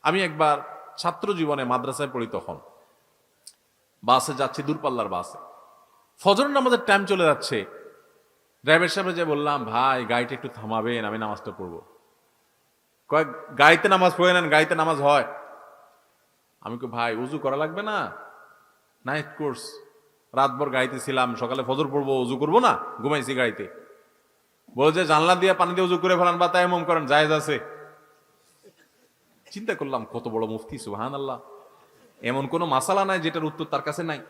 আমি একবার ছাত্র জীবনে মাদ্রাসায় পড়ি, তখন বাসে যাচ্ছি, দূরপাল্লার বাসে, ফজরের নামাজের টাইম চলে যাচ্ছে। ড্রাইভার সাহেব যে বললাম, ভাই গাড়িটা একটু থামাবেন, আমি নামাজটা পড়বো। কয়েক গাড়িতে নামাজ পড়ে নেন, গাড়িতে নামাজ হয়। আমি কই, ভাই উজু করা লাগবে না, নাইট কোর্স, রাতভর গাড়িতে ছিলাম, সকালে ফজর পড়বো, উজু করবো না, ঘুমাইছি গাড়িতে। বলে যে জানলা দিয়ে পানি দিয়ে উজু করে ফেলান বা তায়াম্মুম করেন, জায়েজ আছে। চিন্তা করলাম, কত বড় মুফতি, সুবহানাল্লাহ। এমন কোন মাসালা নাই যেটার উত্তর তার কাছে নাই।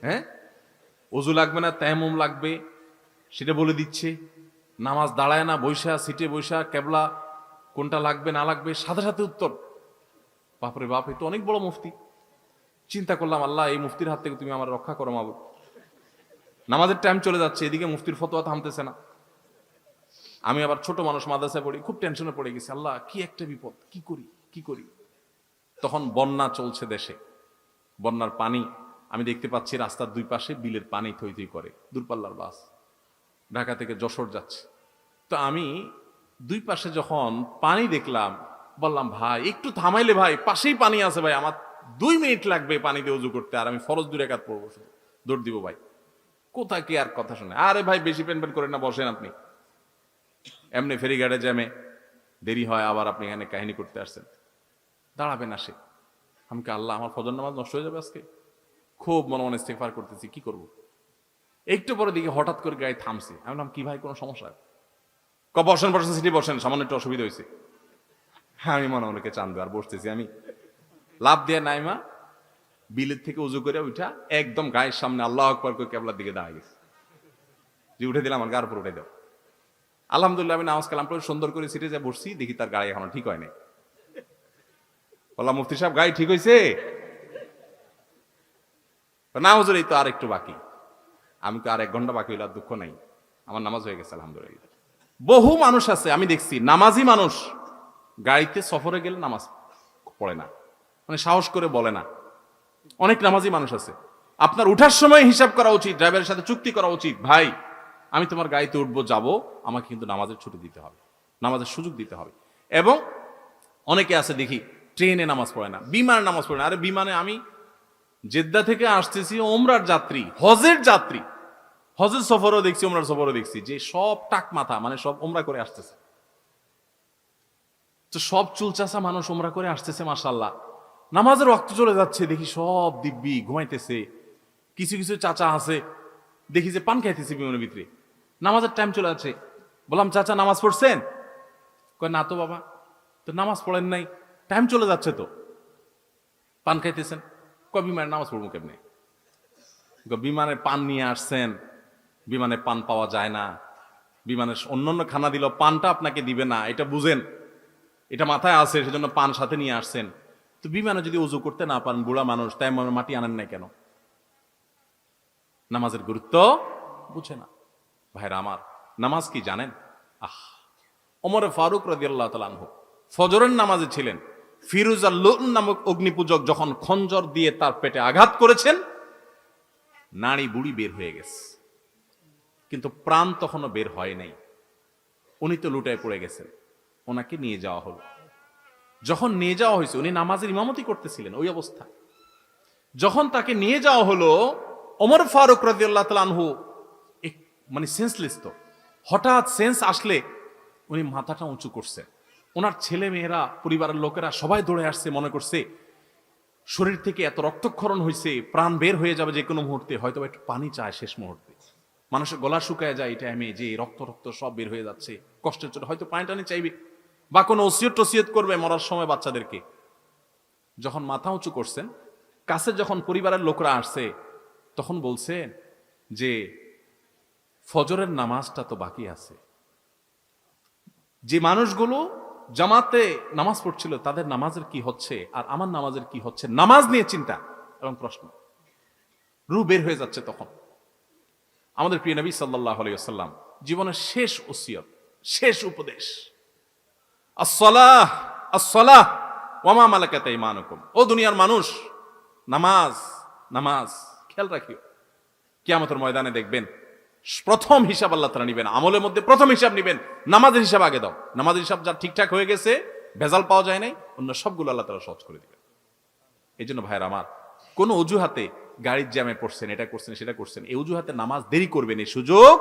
হ্যাঁ, উজু লাগবে না, তায়াম্মুম লাগবে, সেটা বলে দিচ্ছে। নামাজ দাঁড়ায় না, বৈশা, সিটে বৈশা, কেবলা কোনটা লাগবে না লাগবে, সাথে সাথে উত্তর। বাপরে বাপ, এ তো অনেক বড় মুফতি। চিন্তা করলাম, আল্লাহ এই মুফতির হাত থেকে তুমি আমার রক্ষা করো মাবুদ। নামাজের টাইম চলে যাচ্ছে, এদিকে মুফতির ফতোয়া থামতেছে না। আমি আবার ছোট মানুষ, মাদ্রাসায় পড়ি, খুব টেনশনে পড়ে গেছি, আল্লাহ কি একটা বিপদ, কি করি কি করি। তখন বন্যা চলছে দেশে, বন্যার পানি আমি দেখতে পাচ্ছি রাস্তার দুই পাশে বিলের পানি থই থই করে। দূরপাল্লার বাস ঢাকা থেকে যশোর যাচ্ছে। তো আমি দুই পাশে যখন পানি দেখলাম, বললাম, ভাই একটু থামাইলে, ভাই পাশেই পানি আছে, ভাই আমার 2 মিনিট লাগবে পানি দিয়ে উজু করতে, আর আমি ফরজ 2 রাকাত পড়বো, শুধু দৌড় দিব। ভাই কোথায় কি আর কথা শুনে, আরে ভাই বেশি পেন পেন করেন না, বসেন আপনি। এমনি ফেরিঘাটে জ্যামে দেরি হয়, আবার আপনি এখানে কাহিনী করতে আসছেন, দাঁড়াবেন আসে। আমি কি, আল্লাহ আমার ফজর নামাজ নষ্ট হয়ে যাবে আজকে। খুব মনে মনে ইস্তেগফার করতেছি, কি করব। একটু পরে দিকে হঠাৎ করে গাড়ি থামছে। আমি বললাম, কি ভাই, কোনো সমস্যা? বসেন বসেন, সিটি বসেন, সামান্য একটু অসুবিধা হয়েছে। হ্যাঁ, আমি মনে মনে চান্দু আর বসতেছি। আমি লাভ দিয়ে নাইমা বিলের থেকে উজু করে উঠা একদম গায়ের সামনে আল্লাহ আকবার করে কেবলার দিকে দাঁড়ায় গেছে, যে উঠে দিলাম, আমার গার উপর উঠে দাও। আলহামদুলিল্লাহ আমি নামাজ কালাম করে সুন্দর করে সিটে যা বসছি, দেখি তার গাড়ি এখনো ঠিক হয় নাই। বললাম, মুফতি সাহেব গাড়ি ঠিক হয়েছে? না হুজুর, এই তো আর একটু বাকি। আমি তো আর 1 ঘন্টা বাকি হইলে আর দুঃখ নাই, আমার নামাজ হয়ে গেছে আলহামদুলিল্লাহ। বহু মানুষ আছে আমি দেখছি, নামাজি মানুষ গাড়িতে সফরে গেলে নামাজ পড়ে না, মানে সাহস করে বলে না। অনেক নামাজি মানুষ আছে। আপনার উঠার সময় হিসাব করা উচিত, ড্রাইভারের সাথে চুক্তি করা উচিত, ভাই আমি তোমার গাড়িতে উঠবো, যাবো, আমাকে কিন্তু নামাজের ছুটি দিতে হবে, নামাজের সুযোগ দিতে হবে। এবং অনেকে আছে দেখি ট্রেনে নামাজ পড়ে না, বিমানে নামাজ পড়ে না। আরে বিমানে, আমি জেদ্দা থেকে আসতেছি, ওমরার যাত্রী, হজের যাত্রী, হজের সফরও দেখছি, ওমরার সফরও দেখছি, যে সব টাক মাথা, মানে সব ওমরা করে আসতেছে। তো সব চুলচাচা মানুষ ওমরা করে আসতেছে, মাশাআল্লাহ, নামাজের রক্ত চলে যাচ্ছে, দেখি সব দিব্যি ঘুমাইতেছে। কিছু কিছু চাচা আছে দেখি যে পান খাইতেছে বিমানের ভিতরে, নামাজের টাইম চলে যাচ্ছে। বললাম, চাচা নামাজ পড়ছেন? কয়, না তো বাবা। তো নামাজ পড়েন নাই? টাইম চলে যাচ্ছে তো, পান খাইতেছেন। কয়, বিমানের নামাজ পড়বো কেমনে? বিমানে পান নিয়ে আসছেন, বিমানে পান পাওয়া যায় না, বিমানের অন্যান্য খানা দিল, পানটা আপনাকে দিবে না, এটা বুঝেন, এটা মাথায় আছে, সেজন্য পান সাথে নিয়ে আসছেন। তো বিমানে যদি উজু করতে না পারেন, বুড়া মানুষ, তাই মাটি আনেন নাই কেন? নামাজের গুরুত্ব বুঝে না। ভাইরা আমার, নামাজ কি জানেন? ওমর ফারুক রাদিয়াল্লাহু তাআলা আনহু ফজরের নামাজে ছিলেন। ফিরুজ আল-লুন নামক অগ্নিপূজক যখন খঞ্জর দিয়ে তার পেটে আঘাত করেছেন, নাড়ি বুড়ি বের হয়ে গেছে, কিন্তু প্রাণ তখনও বের হয় নাই। উনি তো লুটায় পড়ে গেছেন। ওনাকে নিয়ে যাওয়া হলো। যখন নিয়ে যাওয়া হয়েছে, উনি নামাজের ইমামতি করতেছিলেন ওই অবস্থায়। যখন তাকে নিয়ে যাওয়া হলো, ওমর ফারুক রাদিয়াল্লাহু তাআলা আনহু মানে সেন্সলেস। তো হঠাৎ সেন্স আসলে উনি মাথাটা উঁচু করছে। ওনার ছেলে মেয়েরা, পরিবারের লোকেরা সবাই দৌড়ে আসছে, মনে করছে শরীর থেকে এত রক্তক্ষরণ হয়েছে, প্রাণ বের হয়ে যাবে যে কোনো মুহূর্তে, হয়তো একটু পানি চায় শেষ মুহূর্তে। মানুষের গলা শুকায় যায় এই টাইমে, যে রক্ত রক্ত সব বের হয়ে যাচ্ছে, কষ্টের জন্য হয়তো পানি টানি চাইবে, বা কোনো ওসিয়ত টসিয়ত করবে মরার সময় বাচ্চাদেরকে। যখন মাথা উঁচু করছেন, কাছে যখন পরিবারের লোকরা আসছে, তখন বলছে যে ফজরের নামাজটা তো বাকি আছে। যে মানুষগুলো জামাতে নামাজ পড়ছিল, তাদের নামাজের কি হচ্ছে আর আমার নামাজের কি হচ্ছে, নামাজ নিয়ে চিন্তা এবং প্রশ্ন, রূহ বের হয়ে যাচ্ছে। তখন আমাদের প্রিয় নবী সাল্লাল্লাহু আলাইহি ওয়াসাল্লাম জীবনের শেষ ওসিয়ত, শেষ উপদেশ, আসসালাহ আসসালাহ ওয়া মা মালাকাত আইমানুকুম। ও দুনিয়ার মানুষ, নামাজ নামাজ খেয়াল রাখিও। কিয়ামতের ময়দানে দেখবেন প্রথম হিসাব আল্লাহ তাআলা নিবেন, আমলের মধ্যে প্রথম হিসাব নিবেন, নামাজের হিসাব আগে দাও। নামাজের হিসাব যা ঠিকঠাক হয়ে গেছে, ভেজাল পাওয়া যায় নাই, অন্য সবগুলো আল্লাহ তাআলা সহজ করে দিবেন। এই জন্য ভাইয়ের আমার, কোন অজুহাতে গাড়ির জ্যামে পড়ছেন, এটা করছেন সেটা করছেন, এই অজুহাতে নামাজ দেরি করবেন, এই সুযোগ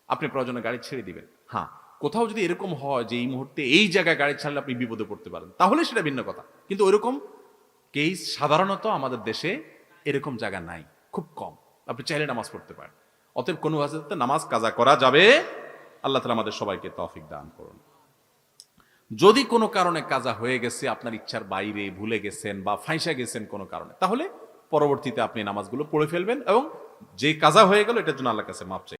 আপনি প্রয়োজনে গাড়ি ছেড়ে দিবেন। হ্যাঁ, কোথাও যদি এরকম হয় যে এই মুহূর্তে এই জায়গায় গাড়ি ছাড়লে আপনি বিপদে পড়তে পারেন, তাহলে সেটা ভিন্ন কথা। কিন্তু ওইরকম কেস সাধারণত আমাদের দেশে এরকম জায়গা নাই, খুব কম। আপনি চাইলে নামাজ পড়তে পারেন। অতএব কোনো ওয়াজিবতে নামাজ কাজা করা যাবে। আল্লাহ তাআলা আমাদের সবাইকে তৌফিক দান করুন। যদি কোনো কারণে কাজা হয়ে গেছে, আপনার ইচ্ছার বাইরে ভুলে গেছেন বা ফাঁসা গেছেন কোনো কারণে, তাহলে পরবর্তীতে আপনি নামাজগুলো পড়ে ফেলবেন এবং যে কাজা হয়ে গেল এটার জন্য আল্লাহর কাছে মাপ চাইবেন।